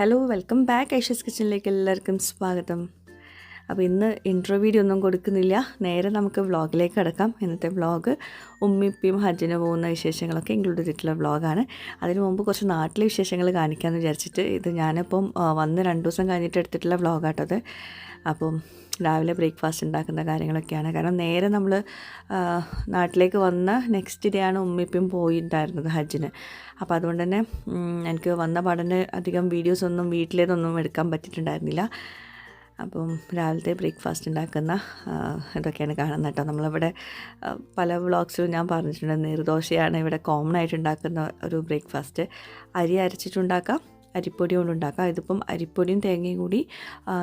Hello welcome back Aisha's കിച്ചണിലേക്ക് എല്ലാവർക്കും സ്വാഗതം. അപ്പോൾ ഇന്ന് ഇൻട്രോ വീഡിയോ ഒന്നും കൊടുക്കുന്നില്ല, നേരെ നമുക്ക് വ്ളോഗിലേക്ക് കിടക്കാം. ഇന്നത്തെ വ്ളോഗ് ഉമ്മിപ്പിയും ഹജ്ജിന് പോകുന്ന വിശേഷങ്ങളൊക്കെ ഇൻക്ലൂഡ് ചെയ്തിട്ടുള്ള വ്ളോഗാണ്. അതിന് മുമ്പ് കുറച്ച് നാട്ടിലെ വിശേഷങ്ങൾ കാണിക്കാമെന്ന് വിചാരിച്ചിട്ട് ഇത് ഞാനിപ്പം വന്ന് 2 ദിവസം കഴിഞ്ഞിട്ട് എടുത്തിട്ടുള്ള വ്ളോഗാട്ടത്. അപ്പം രാവിലെ ബ്രേക്ക്ഫാസ്റ്റ് ഉണ്ടാക്കുന്ന കാര്യങ്ങളൊക്കെയാണ്. കാരണം നേരെ നമ്മൾ നാട്ടിലേക്ക് വന്ന നെക്സ്റ്റ് ഡേ ആണ് ഉമ്മിപ്പിയും പോയിട്ടുണ്ടായിരുന്നത് ഹജ്ജിന്. അപ്പോൾ അതുകൊണ്ട് തന്നെ എനിക്ക് വന്ന പാടന്നെ അധികം വീഡിയോസൊന്നും വീട്ടിലേതൊന്നും എടുക്കാൻ പറ്റിയിട്ടുണ്ടായിരുന്നില്ല. അപ്പം രാവിലത്തെ ബ്രേക്ക്ഫാസ്റ്റ് ഉണ്ടാക്കുന്ന ഇതൊക്കെയാണ് കാണുന്നത് കേട്ടോ. നമ്മളിവിടെ പല വ്ളോഗ്സിലും ഞാൻ പറഞ്ഞിട്ടുണ്ട്, നീർദോശയാണ് ഇവിടെ കോമൺ ആയിട്ട് ഉണ്ടാക്കുന്ന ഒരു ബ്രേക്ക്ഫാസ്റ്റ്. അരി അരച്ചിട്ടുണ്ടാക്കാം, അരിപ്പൊടി കൊണ്ടുണ്ടാക്കാം. ഇതിപ്പം അരിപ്പൊടിയും തേങ്ങയും കൂടി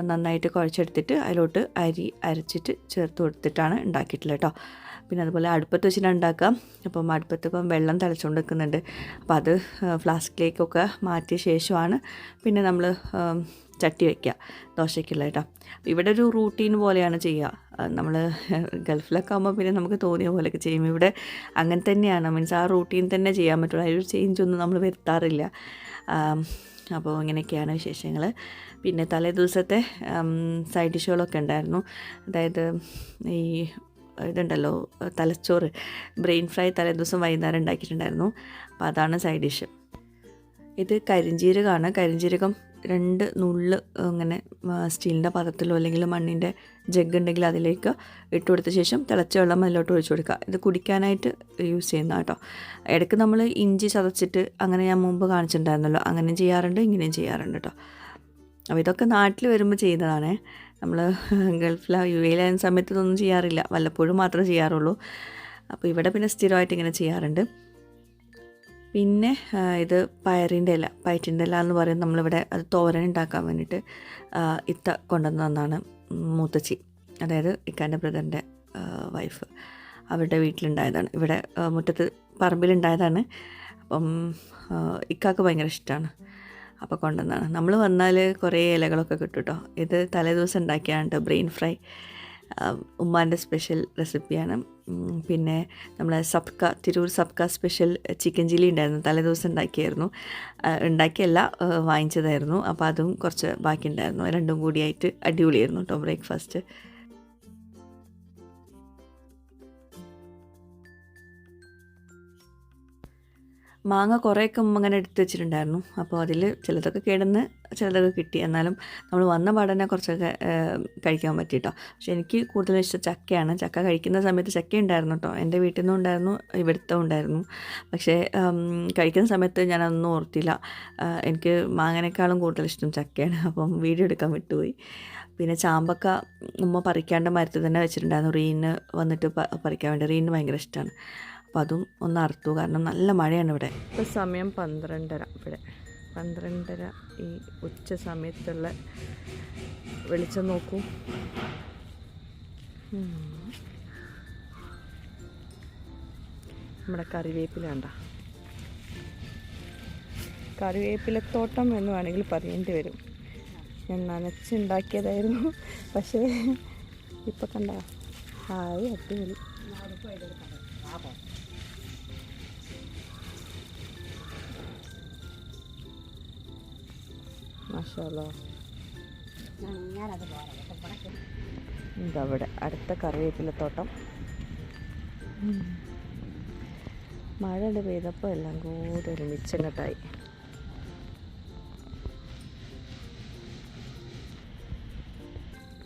നന്നായിട്ട് കുഴച്ചെടുത്തിട്ട് അതിലോട്ട് അരി അരച്ചിട്ട് ചേർത്ത് കൊടുത്തിട്ടാണ് ഉണ്ടാക്കിയിട്ടുള്ളത് കേട്ടോ. പിന്നെ അതുപോലെ അടുപ്പത്ത് വെച്ചിട്ട് ഉണ്ടാക്കാം. അപ്പം അടുപ്പത്ത് ഇപ്പം വെള്ളം തിളച്ചുകൊണ്ട് നിൽക്കുന്നുണ്ട്. അപ്പോൾ അത് ഫ്ലാസ്കിലേക്കൊക്കെ മാറ്റിയ ശേഷമാണ് പിന്നെ നമ്മൾ ചട്ടി വയ്ക്കുക ദോശയ്ക്കുള്ള കേട്ടോ. ഇവിടെ ഒരു റൂട്ടീൻ പോലെയാണ് ചെയ്യുക. നമ്മൾ ഗൾഫിലൊക്കെ ആകുമ്പോൾ പിന്നെ നമുക്ക് തോന്നിയ പോലെയൊക്കെ ചെയ്യും. ഇവിടെ അങ്ങനെ തന്നെയാണ്, മീൻസ് ആ റൂട്ടീൻ തന്നെ ചെയ്യാൻ പറ്റുള്ളൂ. അതിലൊരു ചേഞ്ചൊന്നും നമ്മൾ വരുത്താറില്ല. അപ്പോൾ ഇങ്ങനെയൊക്കെയാണ് വിശേഷങ്ങൾ. പിന്നെ തലേ ദിവസത്തെ സൈഡ് ഡിഷുകളൊക്കെ ഉണ്ടായിരുന്നു. അതായത് ഈ ഇതുണ്ടല്ലോ തലച്ചോറ്, ബ്രെയിൻ ഫ്രൈ തലേ ദിവസം വൈകുന്നേരം ഉണ്ടാക്കിയിട്ടുണ്ടായിരുന്നു. അപ്പോൾ അതാണ് സൈഡ് ഡിഷ്. ഇത് കരിഞ്ജീരകമാണ്. കരിഞ്ജീരകം 2 നുള്ള് ഇങ്ങനെ സ്റ്റീലിൻ്റെ പാത്രത്തിലോ അല്ലെങ്കിൽ മണ്ണിൻ്റെ ജഗ് ഉണ്ടെങ്കിൽ അതിലേക്ക് ഇട്ട് കൊടുത്ത ശേഷം തിളച്ച വെള്ളം അതിലോട്ട് ഒഴിച്ചു കൊടുക്കുക. ഇത് കുടിക്കാനായിട്ട് യൂസ് ചെയ്യുന്ന കേട്ടോ. ഇടയ്ക്ക് നമ്മൾ ഇഞ്ചി ചതച്ചിട്ട് അങ്ങനെ ഞാൻ മുമ്പ് കാണിച്ചിട്ടുണ്ടായിരുന്നല്ലോ, അങ്ങനെയും ചെയ്യാറുണ്ട്, ഇങ്ങനെയും ചെയ്യാറുണ്ട് കേട്ടോ. അപ്പോൾ ഇതൊക്കെ നാട്ടിൽ വരുമ്പോൾ ചെയ്യുന്നതാണ്. നമ്മൾ ഗൾഫിലോ യു എയിലായിരുന്ന സമയത്ത് ഇതൊന്നും ചെയ്യാറില്ല, വല്ലപ്പോഴും മാത്രമേ ചെയ്യാറുള്ളൂ. അപ്പോൾ ഇവിടെ പിന്നെ സ്ഥിരമായിട്ട് ഇങ്ങനെ ചെയ്യാറുണ്ട്. പിന്നെ ഇത് പയറിൻ്റെ ഇല, പയറ്റിൻ്റെ ഇല എന്ന് പറയും നമ്മളിവിടെ. അത് തോരൻ ഉണ്ടാക്കാൻ വേണ്ടിയിട്ട് ഇത്ത കൊണ്ടുവന്ന് തന്നാണ് മൂത്തച്ചി, അതായത് ഇക്കാൻ്റെ ബ്രദറിൻ്റെ വൈഫ്. അവരുടെ വീട്ടിലുണ്ടായതാണ്, ഇവിടെ മുറ്റത്ത് പറമ്പിലുണ്ടായതാണ്. അപ്പം ഇക്കാക്ക് ഭയങ്കര ഇഷ്ടമാണ്, അപ്പോൾ കൊണ്ടുവന്നാണ്. നമ്മൾ വന്നാൽ കുറേ ഇലകളൊക്കെ കിട്ടും കേട്ടോ. ഇത് തലേദിവസം ഉണ്ടാക്കിയാണ് കേട്ടോ, ബ്രെയിൻ ഫ്രൈ. ഉമ്മാൻ്റെ സ്പെഷ്യൽ റെസിപ്പിയാണ്. പിന്നെ നമ്മളെ Tirur Sabkha special chicken chilli ഉണ്ടായിരുന്നു, തലേദിവസം ഉണ്ടാക്കിയല്ല വാങ്ങിച്ചതായിരുന്നു. അപ്പോൾ അതും കുറച്ച് ബാക്കിയുണ്ടായിരുന്നു. രണ്ടും കൂടിയായിട്ട് അടിപൊളിയായിരുന്നു കേട്ടോ ബ്രേക്ക്ഫാസ്റ്റ്. മാങ്ങ കുറേയൊക്കെ അങ്ങനെ എടുത്ത് വെച്ചിട്ടുണ്ടായിരുന്നു. അപ്പോൾ അതിൽ ചിലതൊക്കെ കിടന്ന് ചിലതൊക്കെ കിട്ടി. എന്നാലും നമ്മൾ വന്ന പാടന്നെ കുറച്ചൊക്കെ കഴിക്കാൻ പറ്റിയിട്ടോ. പക്ഷേ എനിക്ക് കൂടുതലും ഇഷ്ടം ചക്കയാണ്. ചക്ക കഴിക്കുന്ന സമയത്ത് ചക്ക ഉണ്ടായിരുന്നു കേട്ടോ, എൻ്റെ വീട്ടിൽ നിന്നും ഉണ്ടായിരുന്നു, ഇവിടുത്തെ ഉണ്ടായിരുന്നു. പക്ഷേ കഴിക്കുന്ന സമയത്ത് ഞാനതൊന്നും ഓർത്തില്ല. എനിക്ക് മാങ്ങനേക്കാളും കൂടുതൽ ഇഷ്ടം ചക്കയാണ്. അപ്പം വീഡിയോ എടുക്കാൻ വിട്ടുപോയി. പിന്നെ ചാമ്പക്ക ഉമ്മ പറിക്കാണ്ട് മരത്തിൽ തന്നെ വെച്ചിട്ടുണ്ടായിരുന്നു, റീന് വന്നിട്ട് പറിക്കാൻ വേണ്ടി. റീന് ഭയങ്കര ഇഷ്ടമാണ്. അപ്പോൾ അതും ഒന്ന് അറുത്തു, കാരണം നല്ല മഴയാണ് ഇവിടെ. ഇപ്പോൾ സമയം 12:30. ഇവിടെ 12:30 ഈ ഉച്ച സമയത്തുള്ള വെളിച്ചം നോക്കൂ. നമ്മുടെ കറിവേപ്പില കണ്ട, കറിവേപ്പിലത്തോട്ടം എന്ന് വേണമെങ്കിൽ പറയേണ്ടി വരും. ഞാൻ നനച്ചുണ്ടാക്കിയതായിരുന്നു, പക്ഷേ ഇപ്പം കണ്ട ഹായ് അടിപൊളി. മാഷാഅല്ലാ. ഇതവിടെ അടുത്ത കറിവേപ്പിലത്തോട്ടം. മഴ പെയ്തപ്പോൾ എല്ലാം കൂടെ ഒരുമിച്ചങ്ങട്ടായി.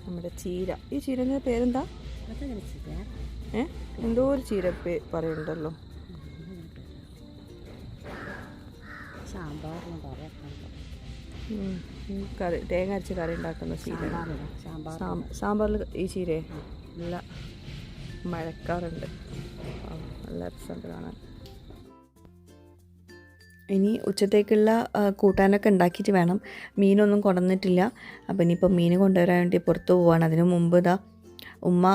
നമ്മുടെ ചീര, ഈ ചീരൻ്റെ പേരെന്താ? എന്തോ ഒരു ചീര പറയുന്നുണ്ടല്ലോ. കറി തേങ്ങ അരച്ച് കറി ഉണ്ടാക്കുന്ന ചീര. സാമ്പാറിൽ ഈ ചീരയെ നല്ല മഴക്കാറുണ്ട്, നല്ല രസമുണ്ട് കാണാൻ. ഇനി ഉച്ചത്തേക്കുള്ള കൂട്ടാനൊക്കെ ഉണ്ടാക്കിയിട്ട് വേണം. മീനൊന്നും കൊണ്ടുവന്നിട്ടില്ല. അപ്പോൾ ഇനിയിപ്പോൾ മീൻ കൊണ്ടുവരാൻ വേണ്ടി പുറത്ത് പോവുകയാണ്. അതിനു മുമ്പ് ഉമ്മ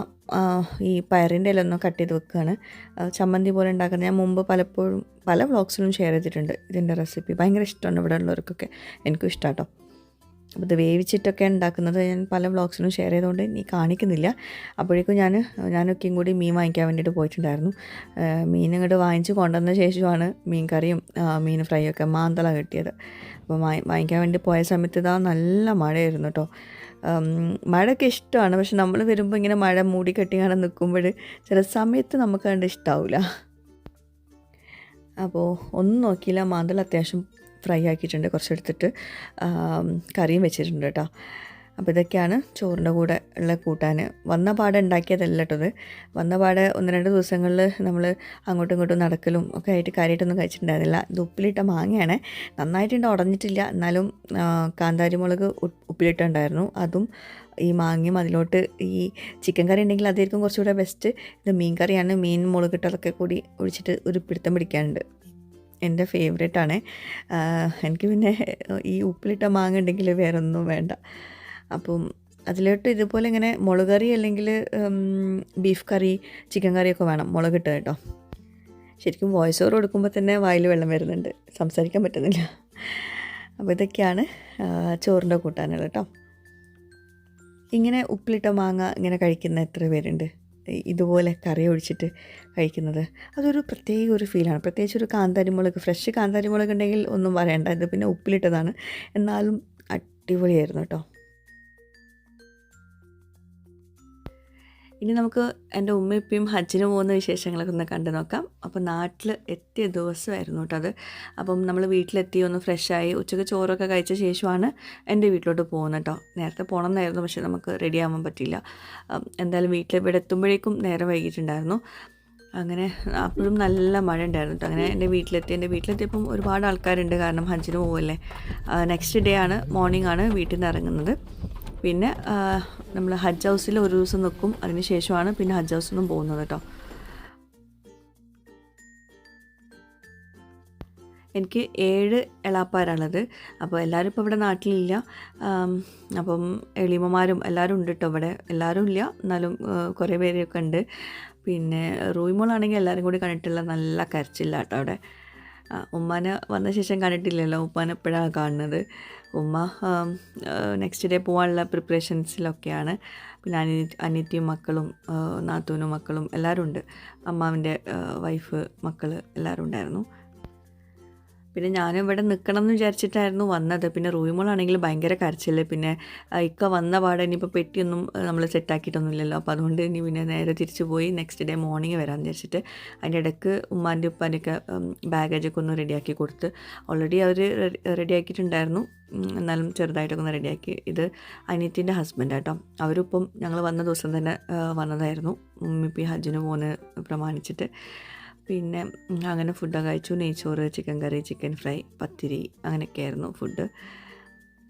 ഈ പയറിൻ്റെ ഇലൊന്നും കട്ട് ചെയ്ത് വെക്കുകയാണ്. ചമ്മന്തി പോലെ ഉണ്ടാക്കുന്നത് ഞാൻ മുമ്പ് പലപ്പോഴും പല വ്ളോഗ്സിലും ഷെയർ ചെയ്തിട്ടുണ്ട് ഇതിൻ്റെ റെസിപ്പി. ഭയങ്കര ഇഷ്ടമാണ് ഇവിടെ ഉള്ളവർക്കൊക്കെ, എനിക്കും ഇഷ്ടമാണ് കേട്ടോ. അപ്പോൾ ഇത് വേവിച്ചിട്ടൊക്കെ ഉണ്ടാക്കുന്നത് ഞാൻ പല വ്ളോഗ്സിലും ഷെയർ ചെയ്തുകൊണ്ട് ഇനി കാണിക്കുന്നില്ല. അപ്പോഴേക്കും ഞാനൊക്കെയും കൂടി മീൻ വാങ്ങിക്കാൻ വേണ്ടിയിട്ട് പോയിട്ടുണ്ടായിരുന്നു. മീൻ ഇങ്ങോട്ട് വാങ്ങിച്ച് കൊണ്ടുവന്ന ശേഷമാണ് മീൻ കറിയും മീൻ ഫ്രൈ ഒക്കെ മാന്തള കിട്ടിയത്. അപ്പോൾ വാങ്ങിക്കാൻ വേണ്ടി പോയ സമയത്ത് ഇതാ നല്ല മഴയായിരുന്നു കേട്ടോ. മഴയൊക്കെ ഇഷ്ടമാണ്, പക്ഷെ നമ്മൾ വരുമ്പോൾ ഇങ്ങനെ മഴ മൂടി കെട്ടിയാണ് നിൽക്കുമ്പോൾ ചില സമയത്ത് നമുക്ക് കണ്ട് ഇഷ്ടാവില്ല. അപ്പോൾ ഒന്നും നോക്കിയില്ല, മാന്തൾ അത്യാവശ്യം ഫ്രൈ ആക്കിയിട്ടുണ്ട്, കുറച്ചെടുത്തിട്ട് കറിയും വെച്ചിട്ടുണ്ട് കേട്ടോ. അപ്പോൾ ഇതൊക്കെയാണ് ചോറിൻ്റെ കൂടെ ഉള്ള കൂട്ടാൻ. വന്ന പാടെ ഉണ്ടാക്കിയതല്ല കേട്ടോ ഇത്. വന്ന പാടെ 1-2 ദിവസങ്ങളിൽ നമ്മൾ അങ്ങോട്ടും ഇങ്ങോട്ടും നടക്കലും ഒക്കെ ആയിട്ട് കാര്യമായിട്ടൊന്നും കഴിച്ചിട്ടുണ്ടായിരുന്നില്ല. ഇത് ഉപ്പിലിട്ട മാങ്ങയാണ്, നന്നായിട്ടുണ്ട്, ഉടഞ്ഞിട്ടില്ല. എന്നാലും കാന്താരി മുളക് ഉപ്പിലിട്ടുണ്ടായിരുന്നു. അതും ഈ മാങ്ങയും അതിലോട്ട് ഈ ചിക്കൻ കറി ഉണ്ടെങ്കിൽ അതായിരിക്കും കുറച്ചുകൂടെ ബെസ്റ്റ്. ഇത് മീൻ കറിയാണ്, മീൻ മുളകിട്ടതൊക്കെ കൂടി ഒഴിച്ചിട്ട് ഒരു പിടുത്തം പിടിക്കാനുണ്ട്. എൻ്റെ ഫേവറേറ്റാണ്. എനിക്ക് പിന്നെ ഈ ഉപ്പിലിട്ട മാങ്ങ ഉണ്ടെങ്കിൽ വേറെ ഒന്നും വേണ്ട. അപ്പം അതിലോട്ട് ഇതുപോലെ ഇങ്ങനെ മുളക് കറി അല്ലെങ്കിൽ ബീഫ് കറി, ചിക്കൻ കറിയൊക്കെ വേണം മുളകിട്ട് കേട്ടോ. ശരിക്കും വോയിസ് ഓവർ കൊടുക്കുമ്പോൾ തന്നെ വായിൽ വെള്ളം വരുന്നുണ്ട്, സംസാരിക്കാൻ പറ്റുന്നില്ല. അപ്പോൾ ഇതൊക്കെയാണ് ചോറിൻ്റെ കൂട്ടാനുകൾ കേട്ടോ. ഇങ്ങനെ ഉപ്പിലിട്ട മാങ്ങ ഇങ്ങനെ കഴിക്കുന്ന എത്ര പേരുണ്ട്? ഇതുപോലെ കറി ഒഴിച്ചിട്ട് കഴിക്കുന്നത് അതൊരു പ്രത്യേക ഒരു ഫീലാണ്. പ്രത്യേകിച്ച് ഒരു കാന്താരി മുളക്, ഫ്രഷ് കാന്താരി മുളക് ഉണ്ടെങ്കിൽ ഒന്നും പറയണ്ട. ഇത് പിന്നെ ഉപ്പിലിട്ടതാണ്, എന്നാലും അടിപൊളിയായിരുന്നു കേട്ടോ. ഇനി നമുക്ക് എൻ്റെ ഉമ്മയും ഹജ്ജിന് പോകുന്ന വിശേഷങ്ങളൊക്കെ ഒന്ന് കണ്ടു നോക്കാം. അപ്പോൾ നാട്ടിൽ എത്തിയ ദിവസമായിരുന്നു കേട്ടോ അത്. അപ്പം നമ്മൾ വീട്ടിലെത്തി ഒന്ന് ഫ്രഷായി ഉച്ചയ്ക്ക് ചോറൊക്കെ കഴിച്ച ശേഷമാണ് എൻ്റെ വീട്ടിലോട്ട് പോകുന്നത് കേട്ടോ. നേരത്തെ പോകണം എന്നായിരുന്നു, പക്ഷേ നമുക്ക് റെഡി ആവാൻ പറ്റിയില്ല. എന്തായാലും ഇവിടെ എത്തുമ്പോഴേക്കും നേരം വൈകിട്ടുണ്ടായിരുന്നു. അങ്ങനെ അപ്പോഴും നല്ല മഴ ഉണ്ടായിരുന്നു കേട്ടോ. അങ്ങനെ എൻ്റെ വീട്ടിലെത്തിയപ്പം ഒരുപാട് ആൾക്കാരുണ്ട്, കാരണം ഹജ്ജിന് പോവല്ലേ. നെക്സ്റ്റ് ഡേ ആണ്, മോർണിംഗ് ആണ് വീട്ടിൽ നിന്ന് ഇറങ്ങുന്നത്. പിന്നെ നമ്മൾ ഹജ്ജ് ഹൗസിൽ ഒരു ദിവസം നിൽക്കും, അതിന് ശേഷമാണ് പിന്നെ ഹജ്ജ് ഹൗസിൽ നിന്നും പോകുന്നത് കേട്ടോ. എനിക്ക് 7 എളാപ്പാരാണുള്ളത്. അപ്പോൾ എല്ലാവരും ഇപ്പോൾ ഇവിടെ നാട്ടിലില്ല. അപ്പം എളിമമാരും എല്ലാവരും ഉണ്ട് കേട്ടോ ഇവിടെ. എല്ലാവരും ഇല്ല, എന്നാലും കുറേ പേരൊക്കെ ഉണ്ട്. പിന്നെ റൂയിമോളാണെങ്കിൽ എല്ലാവരും കൂടി കണ്ടിട്ടുള്ള നല്ല കരച്ചില്ല കേട്ടോ അവിടെ. ഉമ്മാനെ വന്ന ശേഷം കണ്ടിട്ടില്ലല്ലോ, ഉമ്മാനെ എപ്പോഴാണ് കാണുന്നത്. ഉമ്മ നെക്സ്റ്റ് ഡേ പോകാനുള്ള പ്രിപ്പറേഷൻസിലൊക്കെയാണ്. പിന്നെ അനിയത്തിയും മക്കളും നാത്തൂനും മക്കളും എല്ലാവരും ഉണ്ട്. അമ്മാവിൻ്റെ വൈഫ്, മക്കൾ എല്ലാവരും ഉണ്ടായിരുന്നു. പിന്നെ ഞാനും ഇവിടെ നിൽക്കണം എന്ന് വിചാരിച്ചിട്ടായിരുന്നു വന്നത്. പിന്നെ റൂയിമോളാണെങ്കിൽ ഭയങ്കര കരച്ചില്ല. പിന്നെ ഇക്ക വന്ന പാടെ ഇനിയിപ്പോൾ പെട്ടിയൊന്നും നമ്മൾ സെറ്റാക്കിയിട്ടൊന്നുമില്ലല്ലോ. അപ്പോൾ അതുകൊണ്ട് ഇനി പിന്നെ നേരെ തിരിച്ചു പോയി നെക്സ്റ്റ് ഡേ മോർണിംഗ് വരാമെന്ന് വിചാരിച്ചിട്ട് അതിൻ്റെ ഇടയ്ക്ക് ഉമ്മാൻ്റെ ഉപ്പാൻ്റെയൊക്കെ ബാഗേജൊക്കെ ഒന്ന് റെഡിയാക്കി കൊടുത്ത്. ഓൾറെഡി അവർ റെഡിയാക്കിയിട്ടുണ്ടായിരുന്നു, എന്നാലും ചെറുതായിട്ടൊക്കെ ഒന്ന് റെഡിയാക്കി. ഇത് അനിയത്തിൻ്റെ ഹസ്ബൻഡ് കേട്ടോ. അവരിപ്പം ഞങ്ങൾ വന്ന ദിവസം തന്നെ വന്നതായിരുന്നു, ഉമ്മിപ്പി ഹജ്ജിന് പോകുന്ന പ്രമാണിച്ചിട്ട്. പിന്നെ അങ്ങനെ ഫുഡൊക്കെ കഴിച്ചു. നെയ്ച്ചോറ്, ചിക്കൻ കറി, ചിക്കൻ ഫ്രൈ, പത്തിരി, അങ്ങനെയൊക്കെയായിരുന്നു ഫുഡ്.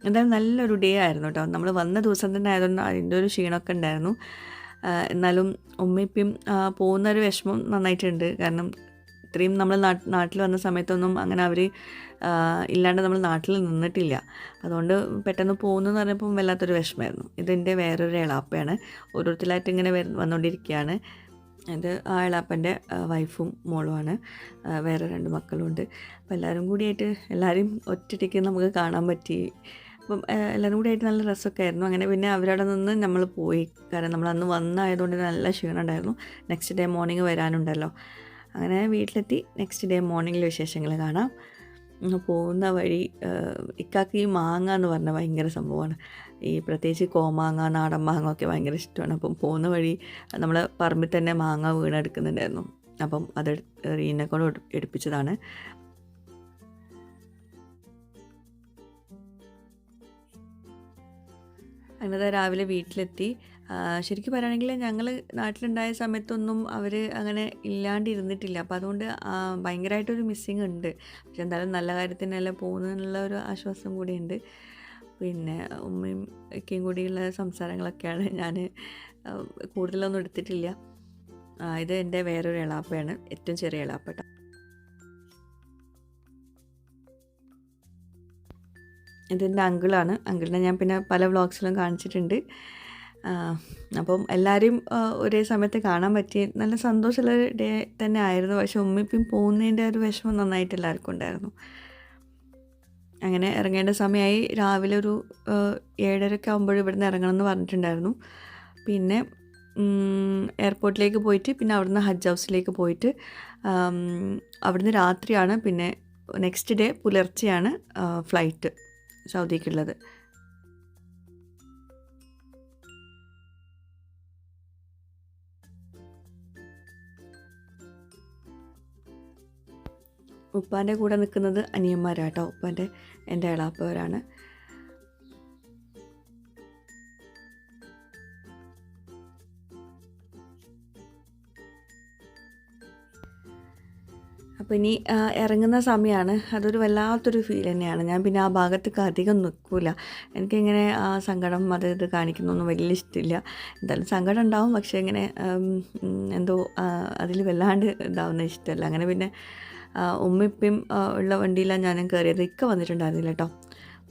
എന്തായാലും നല്ലൊരു ഡേ ആയിരുന്നു കേട്ടോ. നമ്മൾ വന്ന ദിവസം തന്നെ ആയതുകൊണ്ട് അതിൻ്റെ ഒരു ക്ഷീണമൊക്കെ ഉണ്ടായിരുന്നു. എന്നാലും ഉമ്മയും പോകുന്നൊരു വിഷമം നന്നായിട്ടുണ്ട്. കാരണം ഇത്രയും നമ്മൾ നാട്ടിൽ വന്ന സമയത്തൊന്നും അങ്ങനെ അവർ ഇല്ലാണ്ട് നമ്മൾ നാട്ടിൽ നിന്നിട്ടില്ല. അതുകൊണ്ട് പെട്ടെന്ന് പോകുന്നു എന്ന് പറഞ്ഞപ്പം വല്ലാത്തൊരു വിഷമമായിരുന്നു. ഇതെൻ്റെ വേറൊരു എളാപ്പയാണ്, ഓരോരുത്തരായിട്ട് ഇങ്ങനെ വന്നുകൊണ്ടിരിക്കുകയാണ്. ഇത് ആ എളാപ്പൻ്റെ വൈഫും മോളുമാണ്, വേറെ 2 മക്കളുണ്ട്. അപ്പോൾ എല്ലാവരും കൂടിയായിട്ട് എല്ലാവരെയും ഒറ്റയ്ക്ക് നമുക്ക് കാണാൻ പറ്റി. അപ്പം എല്ലാവരും കൂടിയായിട്ട് നല്ല രസമൊക്കെ ആയിരുന്നു. അങ്ങനെ പിന്നെ അവരവിടെ നിന്ന് നമ്മൾ പോയി, കാരണം നമ്മൾ അന്ന് വന്നായതുകൊണ്ട് നല്ല ക്ഷീണം ഉണ്ടായിരുന്നു. നെക്സ്റ്റ് ഡേ മോർണിംഗ് വരാനുണ്ടല്ലോ. അങ്ങനെ വീട്ടിലെത്തി നെക്സ്റ്റ് ഡേ മോർണിംഗിൽ വിശേഷങ്ങൾ കാണാം. പോകുന്ന വഴി ഇക്കാക്ക് ഈ മാങ്ങ എന്ന് പറഞ്ഞാൽ ഭയങ്കര സംഭവമാണ്. ഈ പ്രത്യേകിച്ച് കോമാങ്ങ, നാടൻ മാങ്ങ ഒക്കെ ഭയങ്കര ഇഷ്ടമാണ്. അപ്പം പോകുന്ന വഴി നമ്മളെ പറമ്പിൽ തന്നെ മാങ്ങ വീണെടുക്കുന്നുണ്ടായിരുന്നു. അപ്പം അത് റീനെക്കൊണ്ട് എടുപ്പിച്ചതാണ്. അങ്ങനെ രാവിലെ വീട്ടിലെത്തി. ശരിക്കും പറയുകയാണെങ്കിൽ ഞങ്ങൾ നാട്ടിലുണ്ടായ സമയത്തൊന്നും അവർ അങ്ങനെ ഇല്ലാണ്ടിരുന്നിട്ടില്ല. അപ്പോൾ അതുകൊണ്ട് ഭയങ്കരമായിട്ടൊരു മിസ്സിങ് ഉണ്ട്. പക്ഷെ എന്തായാലും നല്ല കാര്യത്തിനല്ല പോകുന്നതിനുള്ള ഒരു ആശ്വാസം കൂടിയുണ്ട്. പിന്നെ ഉമ്മയും ഒക്കെയും കൂടിയുള്ള സംസാരങ്ങളൊക്കെയാണ്. ഞാൻ കൂടുതലൊന്നും എടുത്തിട്ടില്ല. ഇത് എൻ്റെ വേറൊരു എളാപ്പയാണ്, ഏറ്റവും ചെറിയ എളാപ്പ. ഇതെൻ്റെ അങ്കിളാണ്. അങ്കിളിനെ ഞാൻ പിന്നെ പല വ്ളോഗ്സിലും കാണിച്ചിട്ടുണ്ട്. അപ്പം എല്ലാവരെയും ഒരേ സമയത്ത് കാണാൻ പറ്റി നല്ല സന്തോഷമുള്ള ഡേ തന്നെ ആയിരുന്നു. പക്ഷെ ഉമ്മിപ്പം പോകുന്നതിൻ്റെ ഒരു വിഷമം നന്നായിട്ട് എല്ലാവർക്കും ഉണ്ടായിരുന്നു. അങ്ങനെ ഇറങ്ങേണ്ട സമയമായി. രാവിലെ ഒരു 7:30 ആകുമ്പോൾ ഇവിടുന്ന് ഇറങ്ങണം എന്ന് പറഞ്ഞിട്ടുണ്ടായിരുന്നു. പിന്നെ എയർപോർട്ടിലേക്ക് പോയിട്ട് പിന്നെ അവിടുന്ന് ഹജ്ജ് ഹൗസിലേക്ക് പോയിട്ട് അവിടുന്ന് രാത്രിയാണ്, പിന്നെ നെക്സ്റ്റ് ഡേ പുലർച്ചെയാണ് ഫ്ലൈറ്റ് സൗദിക്കുള്ളത്. ഉപ്പാൻ്റെ കൂടെ നിൽക്കുന്നത് അനിയന്മാരാട്ടോ. ഉപ്പാൻ്റെ എൻ്റെ ഇളാപ്പവരാണ്. അപ്പോൾ ഇനി ഇറങ്ങുന്ന സമയമാണ്. അതൊരു വല്ലാത്തൊരു ഫീൽ തന്നെയാണ്. ഞാൻ പിന്നെ ആ ഭാഗത്തേക്ക് അധികം നിൽക്കില്ല. എനിക്കിങ്ങനെ സങ്കടം ഇത് കാണിക്കുന്നൊന്നും വലിയ ഇഷ്ടമില്ല. എന്തായാലും സങ്കടം ഉണ്ടാവും, പക്ഷേ ഇങ്ങനെ എന്തോ അതിൽ വല്ലാണ്ട് ഇതാവുന്ന ഇഷ്ടമല്ല. അങ്ങനെ പിന്നെ ഉമ്മയും ഉള്ള വണ്ടിയിലാണ് ഞാനും കയറിയത്. ഇക്ക വന്നിട്ടുണ്ടായിരുന്നില്ല കേട്ടോ.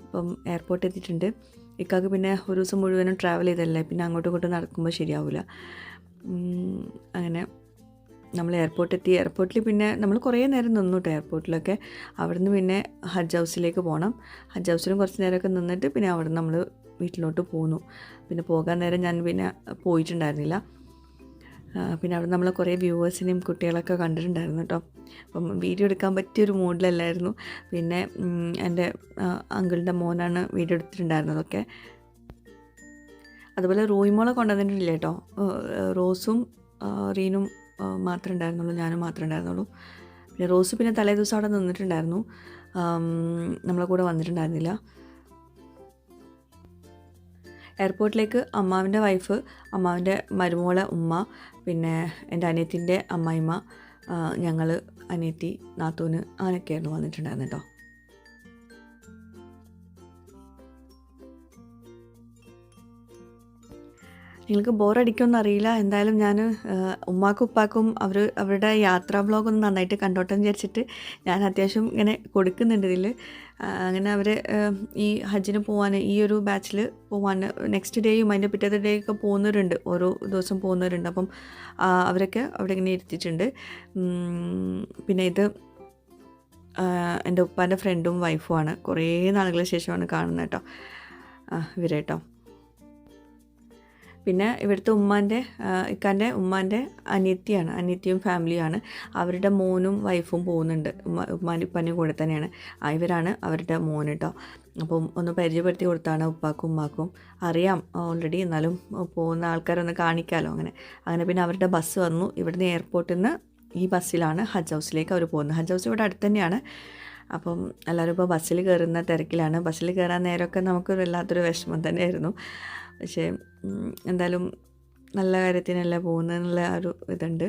അപ്പം എയർപോർട്ട് എത്തിയിട്ടുണ്ട്. ഇക്കാക്ക് പിന്നെ ഒരു ദിവസം മുഴുവനും ട്രാവൽ ചെയ്തല്ലേ, പിന്നെ അങ്ങോട്ടും ഇങ്ങോട്ടും നടക്കുമ്പോൾ ശരിയാവില്ല. അങ്ങനെ നമ്മൾ എയർപോർട്ടിൽ പിന്നെ നമ്മൾ കുറേ നേരം നിന്നു കേട്ടോ എയർപോർട്ടിലൊക്കെ. അവിടുന്ന് പിന്നെ ഹജ്ജ് ഹൗസിലേക്ക് പോകണം. ഹജ്ജ് ഹൗസിലും കുറച്ച് നേരമൊക്കെ നിന്നിട്ട് പിന്നെ അവിടുന്ന് നമ്മൾ വീട്ടിലോട്ട് പോന്നു. പിന്നെ പോകാൻ നേരം ഞാൻ പിന്നെ പോയിട്ടുണ്ടായിരുന്നില്ല. പിന്നെ അവിടെ നമ്മൾ കുറേ വ്യൂവേഴ്സിനെയും കുട്ടികളൊക്കെ കണ്ടിട്ടുണ്ടായിരുന്നു കേട്ടോ. അപ്പം വീഡിയോ എടുക്കാൻ പറ്റിയൊരു മൂഡിലല്ലായിരുന്നു. പിന്നെ എൻ്റെ അങ്കിളിൻ്റെ മോനാണ് വീഡിയോ എടുത്തിട്ടുണ്ടായിരുന്നതൊക്കെ. അതുപോലെ റോയിമോളെ കൊണ്ടുവന്നിട്ടില്ല കേട്ടോ. റോസും റീനും മാത്രമേ ഉണ്ടായിരുന്നുള്ളൂ, ഞാനും മാത്രമേ ഉണ്ടായിരുന്നുള്ളൂ. പിന്നെ റോസ് പിന്നെ തലേ ദിവസം അവിടെ നിന്നിട്ടുണ്ടായിരുന്നു, നമ്മളെ കൂടെ വന്നിട്ടുണ്ടായിരുന്നില്ല. എയർപോർട്ടിലേക്ക് അമ്മാവിൻ്റെ വൈഫ്, അമ്മാവിൻ്റെ മരുമോളെ ഉമ്മ, പിന്നെ എൻ്റെ അനിയത്തിൻ്റെ അമ്മായിമ്മ, ഞങ്ങൾ, അനിയത്തി, നാത്തൂന്, അങ്ങനെയൊക്കെയായിരുന്നു വന്നിട്ടുണ്ടായിരുന്നു കേട്ടോ. നിങ്ങൾക്ക് ബോറടിക്കുമെന്ന് അറിയില്ല. എന്തായാലും ഞാൻ ഉമ്മാക്കും ഉപ്പാക്കും അവരുടെ യാത്രാ വ്ളോഗൊന്ന് നന്നായിട്ട് കണ്ടോട്ടെന്ന് വിചാരിച്ചിട്ട് ഞാൻ അത്യാവശ്യം ഇങ്ങനെ കൊടുക്കുന്നുണ്ട് ഇതിൽ. അങ്ങനെ അവർ ഈ ഹജ്ജിന് പോകാൻ, ഈ ഒരു ബാച്ചിൽ പോകാൻ നെക്സ്റ്റ് ഡേയും അതിൻ്റെ പിറ്റത്തെ ഡേ ഒക്കെ പോകുന്നവരുണ്ട്, ഓരോ ദിവസം പോകുന്നവരുണ്ട്. അപ്പം അവരൊക്കെ അവിടെ ഇങ്ങനെ ഇരുത്തിയിട്ടുണ്ട്. പിന്നെ ഇത് എൻ്റെ ഉപ്പാൻ്റെ ഫ്രണ്ടും വൈഫുമാണ്. കുറേ നാളുകൾക്ക് ശേഷമാണ് കാണുന്നത് കേട്ടോ ഇവരെ കേട്ടോ. പിന്നെ ഇവിടുത്തെ ഇക്കാൻ്റെ ഉമ്മാൻ്റെ അനിയത്തിയും ഫാമിലിയാണ്. അവരുടെ മോനും വൈഫും പോകുന്നുണ്ട്. ഉപ്പാൻ്റെ കൂടെ തന്നെയാണ്. ഇവരാണ് അവരുടെ മോൻ കേട്ടോ. അപ്പം ഒന്ന് പരിചയപ്പെടുത്തി കൊടുത്താണ് ഉപ്പാക്കും ഉമ്മാക്കും. അറിയാം ഓൾറെഡി, എന്നാലും പോകുന്ന ആൾക്കാരൊന്ന് കാണിക്കാമല്ലോ. അങ്ങനെ പിന്നെ അവരുടെ ബസ് വന്നു. ഇവിടുന്ന് എയർപോർട്ടിൽ നിന്ന് ഈ ബസ്സിലാണ് ഹജ്ജ് ഹൗസിലേക്ക് അവർ പോകുന്നത്. ഹജ്ജ് ഹൗസ് ഇവിടെ അടുത്ത് തന്നെയാണ്. അപ്പം എല്ലാവരും ഇപ്പോൾ ബസ്സിൽ കയറുന്ന തിരക്കിലാണ്. ബസ്സിൽ കയറാൻ നേരമൊക്കെ നമുക്ക് വല്ലാത്തൊരു വിഷമം തന്നെയായിരുന്നു. പക്ഷേ എന്തായാലും നല്ല കാര്യത്തിനല്ല പോകുന്നതെന്നുള്ള ഒരു ഇതുണ്ട്.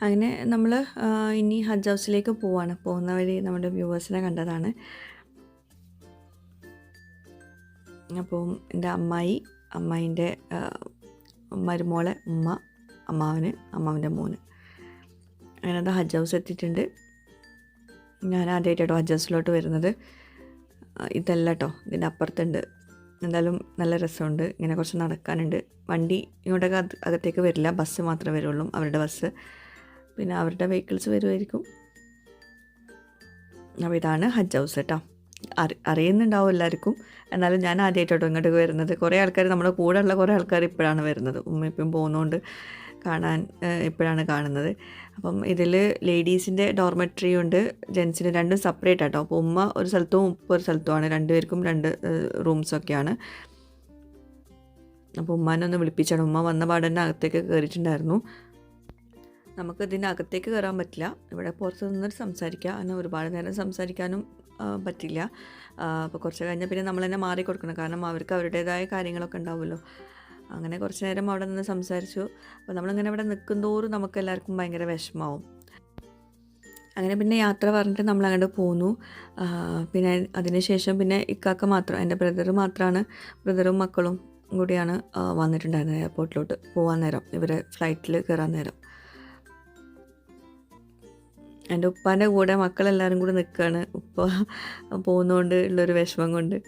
അങ്ങനെ നമ്മൾ ഇനി ഹജ്ജ് ഹൗസിലേക്ക് പോവാണ്. പോകുന്ന വഴി നമ്മുടെ വ്യൂവേഴ്സിനെ കണ്ടതാണ്. അപ്പം എൻ്റെ അമ്മായിൻ്റെ മരുമോളെ ഉമ്മ, അമ്മാവൻ്റെ മോന്, അങ്ങനെ അത് ഹജ്ജ് ഹൗസ് എത്തിയിട്ടുണ്ട്. ഞാൻ ആദ്യമായിട്ടോ ഹജ്ജ് ഹൗസിലോട്ട് വരുന്നത്. ഇതല്ല കേട്ടോ, ഇതിൻ്റെ അപ്പുറത്തുണ്ട്. എന്തായാലും നല്ല രസമുണ്ട്. ഇങ്ങനെ കുറച്ച് നടക്കാനുണ്ട്. വണ്ടി ഇങ്ങോട്ടൊക്കെ അകത്തേക്ക് വരില്ല, ബസ് മാത്രമേ വരുള്ളൂ, അവരുടെ ബസ്. പിന്നെ അവരുടെ വെഹിക്കിൾസ് വരുമായിരിക്കും. അപ്പോൾ ഇതാണ് ഹജ്ജ് ഹൗസ് കേട്ടോ. അറിയുന്നുണ്ടാവും എല്ലാവർക്കും. എന്നാലും ഞാൻ ആദ്യമായിട്ടോ ഇങ്ങോട്ടേക്ക് വരുന്നത്. കുറേ ആൾക്കാർ, നമ്മുടെ കൂടെ ഉള്ള കുറേ ആൾക്കാർ ഇപ്പോഴാണ് വരുന്നത്. ഉമ്മ ഇപ്പം പോകുന്നതുകൊണ്ട് ഇപ്പോഴാണ് കാണുന്നത്. അപ്പം ഇതിൽ ലേഡീസിൻ്റെ ഡോർമെട്രി ഉണ്ട്, ജെൻസിന് രണ്ടും സെപ്പറേറ്റ് ആട്ടോ. അപ്പോൾ ഉമ്മ ഒരു സ്ഥലത്തും ഉപ്പ ഒരു സ്ഥലത്തുമാണ്. രണ്ടുപേർക്കും 2 റൂംസൊക്കെയാണ്. അപ്പോൾ ഉമ്മാനെ ഒന്ന് വിളിപ്പിച്ചാണ്. ഉമ്മ വന്ന പാടന്നെ അകത്തേക്ക് കയറിയിട്ടുണ്ടായിരുന്നു. നമുക്ക് ഇതിൻ്റെ അകത്തേക്ക് കയറാൻ പറ്റില്ല. ഇവിടെ പുറത്ത് നിന്നിട്ട് സംസാരിക്കുക. അങ്ങനെ ഒരുപാട് നേരം സംസാരിക്കാനും പറ്റില്ല. അപ്പോൾ കുറച്ച് കഴിഞ്ഞാൽ പിന്നെ നമ്മൾ തന്നെ മാറി കൊടുക്കണം. കാരണം അവർക്ക് അവരുടേതായ കാര്യങ്ങളൊക്കെ ഉണ്ടാവുമല്ലോ. അങ്ങനെ കുറച്ച് നേരം അവിടെ നിന്ന് സംസാരിച്ചു. അപ്പോൾ നമ്മളിങ്ങനെ ഇവിടെ നിൽക്കുന്തോറും നമുക്ക് എല്ലാവർക്കും ഭയങ്കര വിഷമമാവും. അങ്ങനെ പിന്നെ യാത്ര പറഞ്ഞിട്ട് നമ്മൾ അങ്ങോട്ട് പോന്നു. പിന്നെ അതിനുശേഷം പിന്നെ ഇക്കാക്ക മാത്രം, എൻ്റെ ബ്രദറും മക്കളും കൂടിയാണ് വന്നിട്ടുണ്ടായിരുന്നത് എയർപോർട്ടിലോട്ട് പോകാൻ നേരം, ഇവരെ ഫ്ലൈറ്റിൽ കയറാൻ നേരം. എൻ്റെ ഉപ്പാൻ്റെ കൂടെ മക്കളെല്ലാവരും കൂടി നിൽക്കുകയാണ്. ഉപ്പ പോകുന്നതുകൊണ്ട് ഉള്ളൊരു വിഷമം കൊണ്ട്.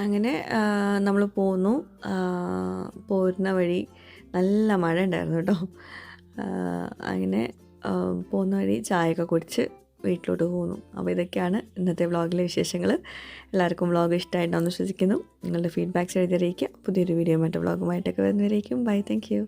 അങ്ങനെ നമ്മൾ പോന്നു. പോരുന്ന വഴി നല്ല മഴ ഉണ്ടായിരുന്നു കേട്ടോ. അങ്ങനെ പോകുന്ന വഴി ചായയൊക്കെ കുടിച്ച് വീട്ടിലോട്ട് പോന്നു. അപ്പോൾ ഇതൊക്കെയാണ് ഇന്നത്തെ വ്ളോഗിലെ വിശേഷങ്ങൾ. എല്ലാവർക്കും വ്ളോഗ് ഇഷ്ടമായിട്ടാണെന്ന് വിശ്വസിക്കുന്നു. നിങ്ങളുടെ ഫീഡ്ബാക്ക്സ് എഴുതി അറിയിക്കുക. പുതിയൊരു വീഡിയോ മറ്റു വ്ളോഗുമായിട്ടൊക്കെ വരുന്നവരേക്കും ബൈ. Thank you.